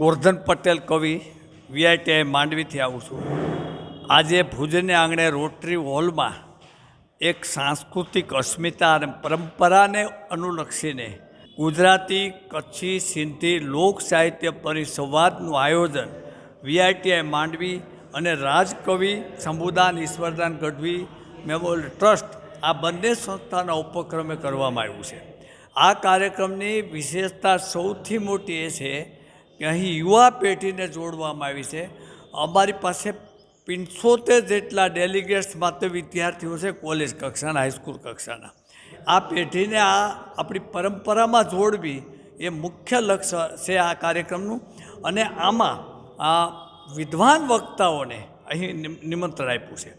ગોરધન પટેલ કવિ વીઆઈટીઆઈ માંડવીથી આવું છું. આજે ભુજને આંગણે રોટરી હોલમાં એક સાંસ્કૃતિક અસ્મિતા અને પરંપરાને અનુલક્ષીને ગુજરાતી, કચ્છી, સિંધી લોક સાહિત્ય પરિસંવાદનું આયોજન વીઆઈટીઆઈ માંડવી અને રાજકવિ શંભુદાન ઈશ્વરદાન ગઢવી મેમોરિયલ ટ્રસ્ટ આ બંને સંસ્થાના ઉપક્રમે કરવામાં આવ્યું છે. આ કાર્યક્રમની વિશેષતા સૌથી મોટી એ છે કે અહીં યુવા પેઢીને જોડવામાં આવી છે. અમારી પાસે 75 જેટલા ડેલિગેટ્સ માત્ર વિદ્યાર્થીઓ છે, કોલેજ કક્ષાના, હાઈસ્કૂલ કક્ષાના. આ પેઢીને આ આપણી પરંપરામાં જોડવી એ મુખ્ય લક્ષ્ય છે આ કાર્યક્રમનું. અને આમાં આ વિદ્વાન વક્તાઓને અહીં નિમંત્રણ આપ્યું છે.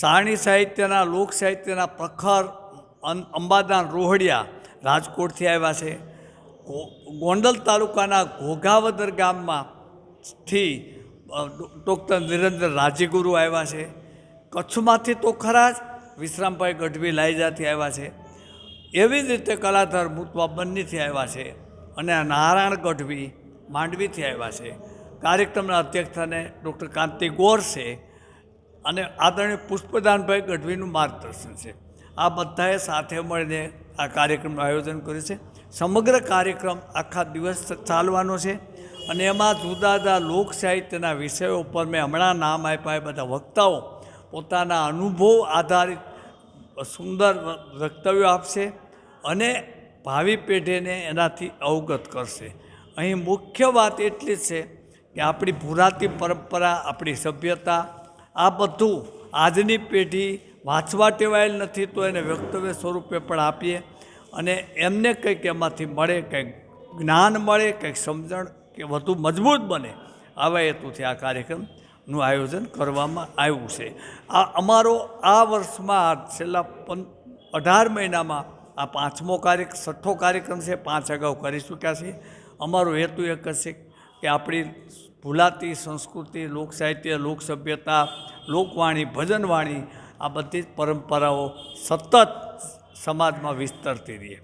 સાણી સાહિત્યના, લોક સાહિત્યના પ્રખર અંબાદાન રોહડિયા રાજકોટથી આવ્યા છે. ગોંડલ તાલુકાના ઘોઘાવદર ગામમાંથી ડૉક્ટર નિરંજન રાજ્યગુરુ આવ્યા છે. કચ્છમાંથી તો ખરા જ વિશ્રામભાઈ ગઢવી લાઈજાથી આવ્યા છે. એવી જ રીતે કલાધર મુતવા બન્નીથી આવ્યા છે અને નારાયણ ગઢવી માંડવીથી આવ્યા છે. કાર્યક્રમના અધ્યક્ષસ્થાને ડૉક્ટર કાંતિ ગોર છે અને આદરણીય પુષ્પદાનભાઈ ગઢવીનું માર્ગદર્શન છે. આ બધાએ સાથે મળીને આ કાર્યક્રમનું આયોજન કર્યું છે. સમગ્ર કાર્યક્રમ આખા દિવસ ચાલવાનો છે અને એમાં જુદા જુદા લોક સાહિત્યના વિષયો ઉપર મેં હમણાં નામ આપ્યા એ બધા વક્તાઓ પોતાના અનુભવ આધારિત સુંદર વક્તવ્યો આપશે અને ભાવિ પેઢીને એનાથી અવગત કરશે. અહીં મુખ્ય વાત એટલી જ છે કે આપણી પુરાતી પરંપરા, આપણી સભ્યતા, આ બધું આજની પેઢી વાંચવા ટેવાયેલ નથી તો એને વક્તવ્ય સ્વરૂપે પણ આપીએ અને એમને કંઈક એમાંથી મળે, કંઈક જ્ઞાન મળે, કંઈક સમજણ કે વધુ મજબૂત બને, આવા હેતુથી આ કાર્યક્રમનું આયોજન કરવામાં આવ્યું છે. આ અમારો આ વર્ષમાં છેલ્લા 18 મહિનામાં આ 6ઠ્ઠો કાર્યક્રમ છે. 5 અગાઉ કરી ચૂક્યા છે. અમારો હેતુ એક જ છે કે આપણી ભૂલાતી સંસ્કૃતિ, લોક સાહિત્ય, લોક સભ્યતા, લોકવાણી, ભજનવાણી, આ બધી જ પરંપરાઓ સતત સમાજમાં વિસ્તરતી રહે.